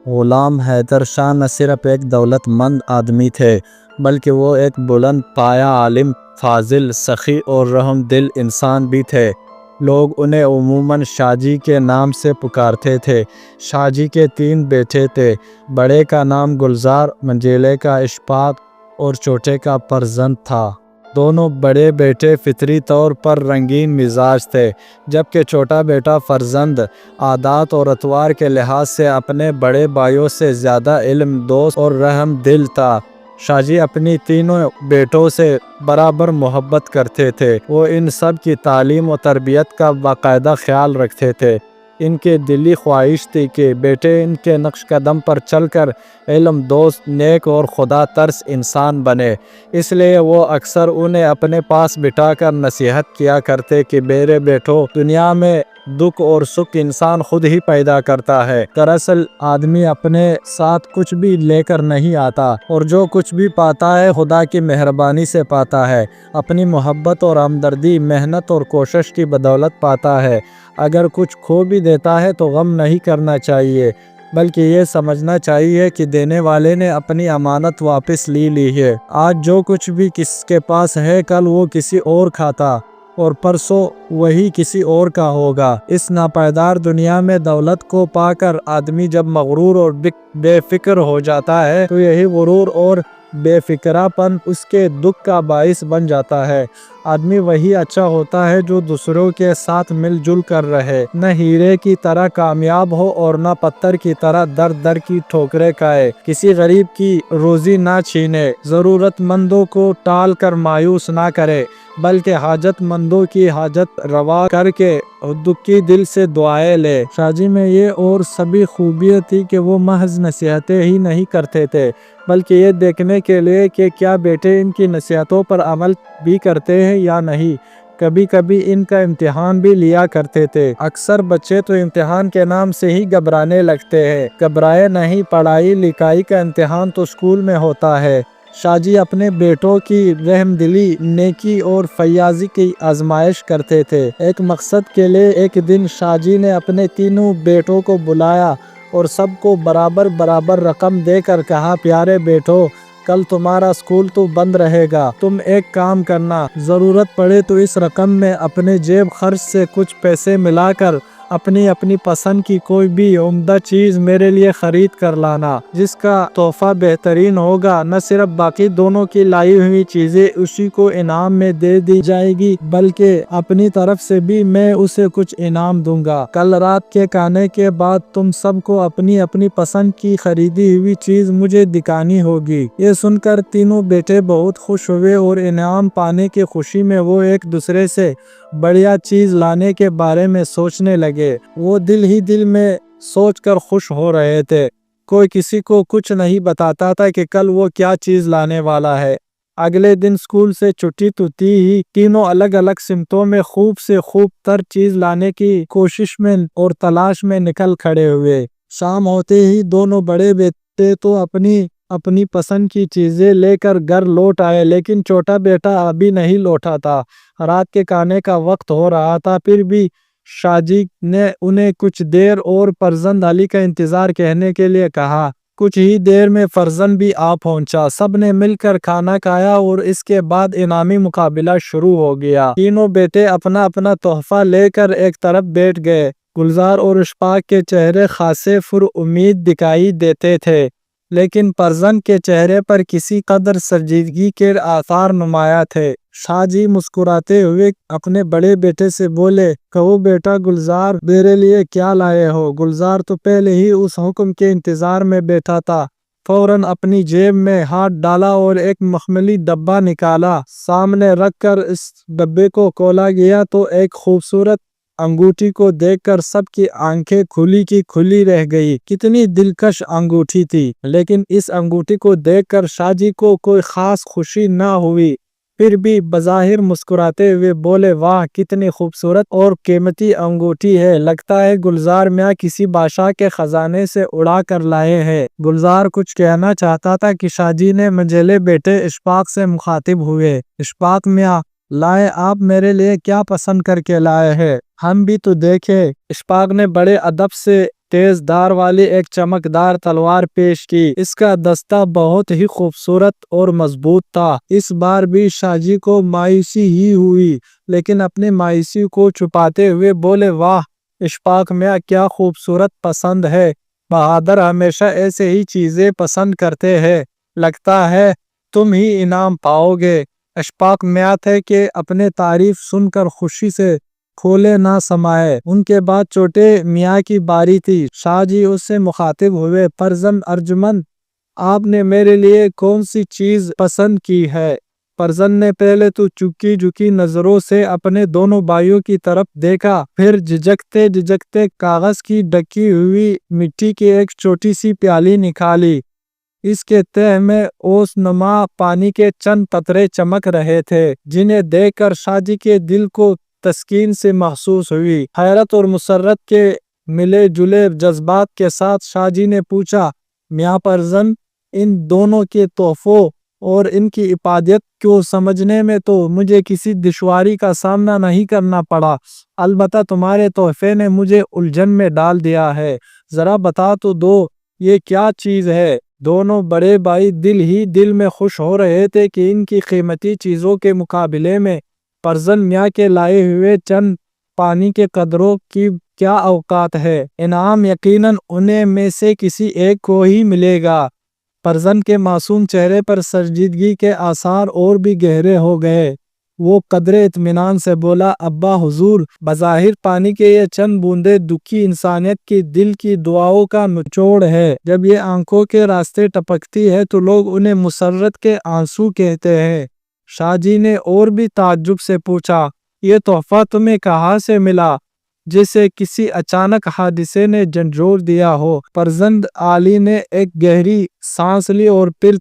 غلام حیدر شاہ نہ صرف ایک دولت مند آدمی تھے بلکہ وہ ایک بلند پایہ عالم، فاضل، سخی اور رحم دل انسان بھی تھے۔ لوگ انہیں عموماً شاہ جی کے نام سے پکارتے تھے۔ شاہ جی کے 3 بیٹے تھے، بڑے کا نام گلزار، منجھیلے کا اشفاق اور چھوٹے کا فرزند تھا۔ دونوں بڑے بیٹے فطری طور پر رنگین مزاج تھے، جبکہ چھوٹا بیٹا فرزند عادات اور اطوار کے لحاظ سے اپنے بڑے بھائیوں سے زیادہ علم دوست اور رحم دل تھا۔ شاہ جی اپنی تینوں بیٹوں سے برابر محبت کرتے تھے۔ وہ ان سب کی تعلیم و تربیت کا باقاعدہ خیال رکھتے تھے۔ ان کی دلی خواہش تھی کہ بیٹے ان کے نقش قدم پر چل کر علم دوست، نیک اور خدا ترس انسان بنے۔ اس لیے وہ اکثر انہیں اپنے پاس بٹھا کر نصیحت کیا کرتے کہ میرے بیٹو، دنیا میں دکھ اور سکھ انسان خود ہی پیدا کرتا ہے۔ دراصل آدمی اپنے ساتھ کچھ بھی لے کر نہیں آتا، اور جو کچھ بھی پاتا ہے خدا کی مہربانی سے پاتا ہے۔ اپنی محبت اور ہمدردی، محنت اور کوشش کی بدولت پاتا ہے۔ اگر کچھ کھو بھی دیتا ہے تو غم نہیں کرنا چاہیے، بلکہ یہ سمجھنا چاہیے کہ دینے والے نے اپنی امانت واپس لی ہے۔ آج جو کچھ بھی کس کے پاس ہے، کل وہ کسی اور کھاتا اور پرسوں وہی کسی اور کا ہوگا۔ اس ناپائیدار دنیا میں دولت کو پا کر آدمی جب مغرور اور بے فکر ہو جاتا ہے تو یہی غرور اور بے فکرہ پن اس کے دکھ کا باعث بن جاتا ہے۔ آدمی وہی اچھا ہوتا ہے جو دوسروں کے ساتھ مل جل کر رہے، نہ ہیرے کی طرح کامیاب ہو اور نہ پتھر کی طرح در در کی ٹھوکریں کھائے، کسی غریب کی روزی نہ چھینے، ضرورت مندوں کو ٹال کر مایوس نہ کرے، بلکہ حاجت مندوں کی حاجت روا کر کے دکھی دل سے دعائیں لے۔ شاہ جی میں یہ اور سبھی خوبیاں تھی کہ وہ محض نصیحتیں ہی نہیں کرتے تھے، بلکہ یہ دیکھنے کے لیے کہ کیا بیٹے ان کی نصیحتوں پر عمل بھی کرتے ہیں یا نہیں۔ کبھی کبھی ان کا امتحان بھی لیا کرتے تھے۔ اکثر بچے تو امتحان کے نام سے ہی گھبرانے لگتے ہیں۔ گھبرائے نہیں، پڑھائی لکھائی کا امتحان تو اسکول میں ہوتا ہے۔ شاہ جی اپنے بیٹوں کی رحم دلی، نیکی اور فیاضی کی آزمائش کرتے تھے۔ ایک مقصد کے لیے ایک دن شاہ جی نے اپنے تینوں بیٹوں کو بلایا اور سب کو برابر برابر رقم دے کر کہا، پیارے بیٹو، کل تمہارا اسکول تو بند رہے گا۔ تم ایک کام کرنا، ضرورت پڑے تو اس رقم میں اپنے جیب خرچ سے کچھ پیسے ملا کر اپنی پسند کی کوئی بھی عمدہ چیز میرے لیے خرید کر لانا، جس کا تحفہ بہترین ہوگا۔ نہ صرف باقی دونوں کی لائی ہوئی چیزیں اسی کو انعام میں دے دی جائے گی، بلکہ اپنی طرف سے بھی میں اسے کچھ انعام دوں گا۔ کل رات کے کھانے کے بعد تم سب کو اپنی پسند کی خریدی ہوئی چیز مجھے دکھانی ہوگی۔ یہ سن کر تینوں بیٹے بہت خوش ہوئے اور انعام پانے کی خوشی میں وہ ایک دوسرے سے بڑھیا چیز لانے کے بارے میں سوچنے لگے۔ وہ دل ہی دل میں سوچ کر خوش ہو رہے تھے۔ کوئی کسی کو کچھ نہیں بتاتا تھا کہ کل وہ کیا چیز لانے والا ہے۔ اگلے دن اسکول سے چھٹی تو تھی ہی، تینوں الگ الگ سمتوں میں خوب سے خوب تر چیز لانے کی کوشش میں اور تلاش میں نکل کھڑے ہوئے۔ شام ہوتے ہی دونوں بڑے بیٹے تو اپنی پسند کی چیزیں لے کر گھر لوٹ آئے، لیکن چھوٹا بیٹا ابھی نہیں لوٹا تھا۔ رات کے کھانے کا وقت ہو رہا تھا، پھر بھی شاہ جی نے انہیں کچھ دیر اور فرزند علی کا انتظار کرنے کے لیے کہا۔ کچھ ہی دیر میں فرزند بھی آ پہنچا۔ سب نے مل کر کھانا کھایا اور اس کے بعد انعامی مقابلہ شروع ہو گیا۔ تینوں بیٹے اپنا تحفہ لے کر ایک طرف بیٹھ گئے۔ گلزار اور اشفاق کے چہرے خاصے پر امید دکھائی دیتے تھے، لیکن فرزند کے چہرے پر کسی قدر سنجیدگی کے آثار نمایاں تھے۔ شاہ جی مسکراتے ہوئے اپنے بڑے بیٹے سے بولے، کہو بیٹا گلزار، میرے لیے کیا لائے ہو؟ گلزار تو پہلے ہی اس حکم کے انتظار میں بیٹھا تھا۔ فوراً اپنی جیب میں ہاتھ ڈالا اور ایک مخملی ڈبہ نکالا۔ سامنے رکھ کر اس ڈبے کو کھولا گیا تو ایک خوبصورت انگوٹھی کو دیکھ کر سب کی آنکھیں کھلی کی کھلی رہ گئی۔ کتنی دلکش انگوٹھی تھی، لیکن اس انگوٹھی کو دیکھ کر شاہ جی کو کوئی خاص خوشی نہ ہوئی، پھر بھی بظاہر مسکراتے ہوئے بولے، واہ، کتنی خوبصورت اور قیمتی انگوٹھی ہے، لگتا ہے گلزار میاں کسی بادشاہ کے خزانے سے اڑا کر لائے ہیں۔ گلزار کچھ کہنا چاہتا تھا کہ شاہ جی نے منجھیلے بیٹے اشفاق سے مخاطب ہوئے، اشفاق میاں، لائے آپ میرے لیے کیا پسند کر کے لائے ہیں؟ ہم بھی تو دیکھیں۔ اشفاق نے بڑے ادب سے تیز دھار والی ایک چمکدار تلوار پیش کی۔ اس کا دستہ بہت ہی خوبصورت اور مضبوط تھا۔ اس بار بھی شاہ جی کو مایوسی ہی ہوئی، لیکن اپنی مایوسی کو چھپاتے ہوئے بولے، واہ اشفاق میاں، کیا خوبصورت پسند ہے۔ بہادر ہمیشہ ایسے ہی چیزیں پسند کرتے ہیں، لگتا ہے تم ہی انعام پاؤ گے۔ اشفاق میاں تھے کہ اپنے تعریف سن کر خوشی سے کھولے نہ سمائے۔ ان کے بعد چھوٹے میاں کی باری تھی۔ شاہ جی اس سے مخاطب ہوئے، فرزند ارجمند، آپ نے میرے لیے کون سی چیز پسند کی ہے؟ فرزند نے پہلے تو چکی جھکی نظروں سے اپنے دونوں بھائیوں کی طرف دیکھا، پھر جھجکتے جھجکتے کاغذ کی ڈھکی ہوئی مٹی کی ایک چھوٹی سی پیالی نکالی۔ اس کے تہہ میں اوس نما پانی کے چند قطرے چمک رہے تھے، جنہیں دیکھ کر شاہ جی کے دل کو تسکین سے محسوس ہوئی۔ حیرت اور مسرت کے ملے جلے جذبات کے ساتھ شاہ جی نے پوچھا، میاں فرزند، ان دونوں کے تحفوں اور ان کی افادیت کو سمجھنے میں تو مجھے کسی دشواری کا سامنا نہیں کرنا پڑا، البتہ تمہارے تحفے نے مجھے الجھن میں ڈال دیا ہے۔ ذرا بتا تو دو یہ کیا چیز ہے؟ دونوں بڑے بھائی دل ہی دل میں خوش ہو رہے تھے کہ ان کی قیمتی چیزوں کے مقابلے میں فرزند میاں کے لائے ہوئے چند پانی کے قطروں کی کیا اوقات ہے۔ انعام یقیناً انہیں میں سے کسی ایک کو ہی ملے گا۔ فرزند کے معصوم چہرے پر سنجیدگی کے آثار اور بھی گہرے ہو گئے۔ وہ قدرے اطمینان سے بولا، ابا حضور، بظاہر پانی کے یہ چند بوندیں دکھی انسانیت کی دل کی دعاؤں کا نچوڑ ہے۔ جب یہ آنکھوں کے راستے ٹپکتی ہے تو لوگ انہیں مسرت کے آنسو کہتے ہیں۔ شاہ جی نے اور بھی تعجب سے پوچھا، یہ تحفہ تمہیں کہاں سے ملا؟ جسے کسی اچانک حادثے نے جھنجھوڑ دیا ہو۔ فرزند عالی نے ایک گہری سانس لی اور پھر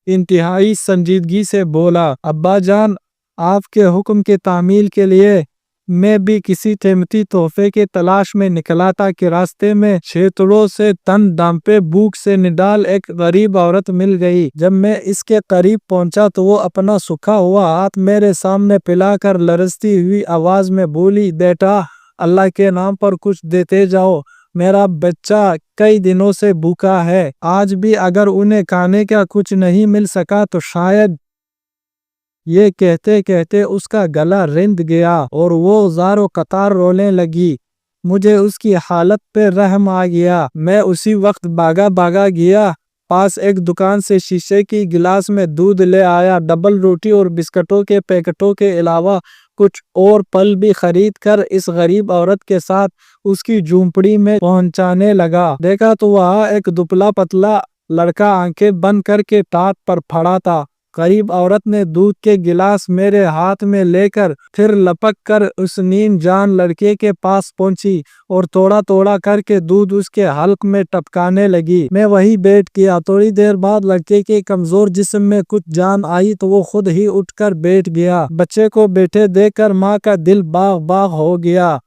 انتہائی سنجیدگی سے بولا، ابا جان، آپ کے حکم کی تعمیل کے لیے میں بھی کسی قیمتی تحفے کی تلاش میں نکلا تھا کہ راستے میں چھیتڑوں سے تن ڈانپے بھوک سے نڈال ایک غریب عورت مل گئی۔ جب میں اس کے قریب پہنچا تو وہ اپنا سکھا ہوا ہاتھ میرے سامنے پھیلا کر لرزتی ہوئی آواز میں بولی، بیٹا، اللہ کے نام پر کچھ دیتے جاؤ، میرا بچہ کئی دنوں سے بھوکا ہے، آج بھی اگر انہیں کھانے کا کچھ نہیں مل سکا تو شاید۔ یہ کہتے کہتے اس کا گلا رند گیا اور وہ زاروں قطار رونے لگی۔ مجھے اس کی حالت پہ رحم آ گیا۔ میں اسی وقت بھاگا بھاگا گیا، پاس ایک دکان سے شیشے کی گلاس میں دودھ لے آیا، ڈبل روٹی اور بسکٹوں کے پیکٹوں کے علاوہ کچھ اور پھل بھی خرید کر اس غریب عورت کے ساتھ اس کی جھونپڑی میں پہنچانے لگا۔ دیکھا تو وہاں ایک دبلا پتلا لڑکا آنکھیں بند کر کے ٹاٹ پر پڑا تھا۔ غریب عورت نے دودھ کے گلاس میرے ہاتھ میں لے کر پھر لپک کر اس نیم جان لڑکے کے پاس پہنچی اور توڑا توڑا کر کے دودھ اس کے حلق میں ٹپکانے لگی۔ میں وہی بیٹھ گیا۔ تھوڑی دیر بعد لڑکے کے کمزور جسم میں کچھ جان آئی تو وہ خود ہی اٹھ کر بیٹھ گیا۔ بچے کو بیٹھے دیکھ کر ماں کا دل باغ باغ ہو گیا۔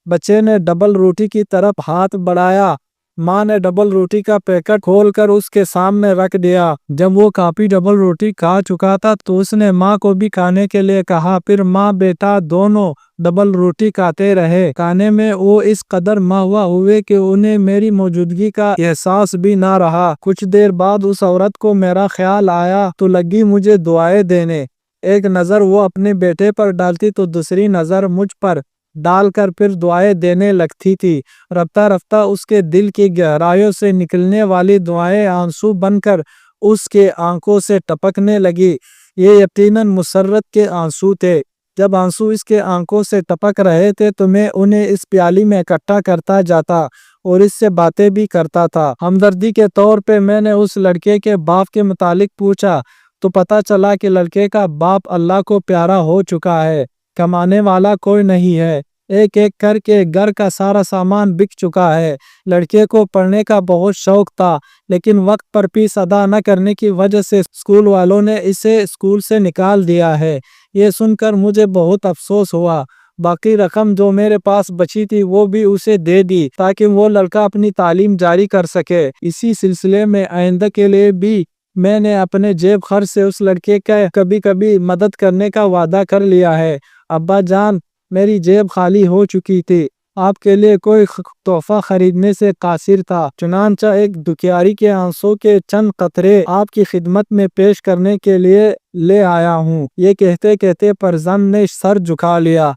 بچے نے ڈبل روٹی کی طرف ہاتھ بڑھایا۔ ماں نے ڈبل روٹی کا پیکٹ کھول کر اس کے سامنے رکھ دیا۔ جب وہ کافی ڈبل روٹی کھا چکا تھا تو اس نے ماں کو بھی کھانے کے لیے کہا۔ پھر ماں بیٹا دونوں ڈبل روٹی کھاتے رہے۔ کھانے میں وہ اس قدر مہوا ہوئے کہ انہیں میری موجودگی کا احساس بھی نہ رہا۔ کچھ دیر بعد اس عورت کو میرا خیال آیا تو لگی مجھے دعائیں دینے۔ ایک نظر وہ اپنے بیٹے پر ڈالتی تو دوسری نظر مجھ پر ڈال کر پھر دعائیں دینے لگتی تھی۔ رفتہ رفتہ اس کے دل کی گہرائیوں سے نکلنے والی دعائیں آنسو بن کر اس کے آنکھوں سے ٹپکنے لگی۔ یہ یقیناً مسرت کے آنسو تھے۔ جب آنسو اس کے آنکھوں سے ٹپک رہے تھے تو میں انہیں اس پیالی میں اکٹھا کرتا جاتا اور اس سے باتیں بھی کرتا تھا۔ ہمدردی کے طور پہ میں نے اس لڑکے کے باپ کے متعلق پوچھا تو پتہ چلا کہ لڑکے کا باپ اللہ کو پیارا ہو چکا ہے، کمانے والا کوئی نہیں ہے، ایک ایک کر کے گھر کا سارا سامان بک چکا ہے۔ لڑکے کو پڑھنے کا بہت شوق تھا، لیکن وقت پر فیس ادا نہ کرنے کی وجہ سے اسکول والوں نے اسے اسکول سے نکال دیا ہے۔ یہ سن کر مجھے بہت افسوس ہوا۔ باقی رقم جو میرے پاس بچی تھی وہ بھی اسے دے دی تاکہ وہ لڑکا اپنی تعلیم جاری کر سکے۔ اسی سلسلے میں آئندہ کے لیے بھی میں نے اپنے جیب خرچ سے اس لڑکے کا کبھی کبھی مدد کرنے کا وعدہ کر لیا ہے۔ ابا جان، میری جیب خالی ہو چکی تھی۔ آپ کے لیے کوئی تحفہ خریدنے سے قاصر تھا، چنانچہ ایک دکھیاری کے آنسوں کے چند قطرے آپ کی خدمت میں پیش کرنے کے لیے لے آیا ہوں۔ یہ کہتے کہتے فرزند نے سر جھکا لیا۔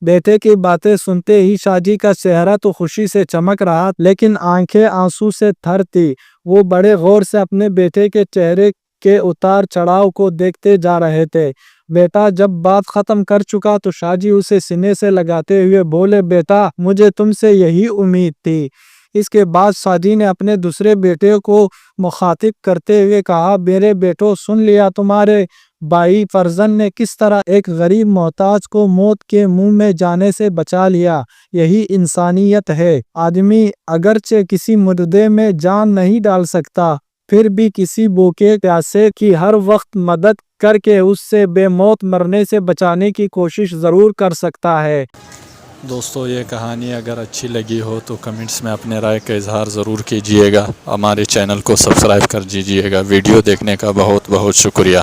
بیٹے کی باتیں سنتے ہی شاہ جی کا چہرہ تو خوشی سے چمک رہا، لیکن آنکھیں آنسو سے تر تھی۔ وہ بڑے غور سے اپنے بیٹے کے چہرے کے اتار چڑھاؤ کو دیکھتے جا رہے تھے۔ بیٹا جب بات ختم کر چکا تو شاہ جی اسے سینے سے لگاتے ہوئے بولے، بیٹا مجھے تم سے یہی امید تھی۔ اس کے بعد شاہ جی نے اپنے دوسرے بیٹے کو مخاطب کرتے ہوئے کہا، میرے بیٹو سن لیا تمہارے بھائی فرزند نے کس طرح ایک غریب محتاج کو موت کے منہ میں جانے سے بچا لیا۔ یہی انسانیت ہے۔ آدمی اگرچہ کسی مردے میں جان نہیں ڈال سکتا، پھر بھی کسی بھوکے پیاسے کی ہر وقت مدد کر کے اس سے بے موت مرنے سے بچانے کی کوشش ضرور کر سکتا ہے۔ دوستو یہ کہانی اگر اچھی لگی ہو تو کمنٹس میں اپنے رائے کا اظہار ضرور کیجیے گا۔ ہمارے چینل کو سبسکرائب کر دیجیے گا۔ ویڈیو دیکھنے کا بہت بہت شکریہ۔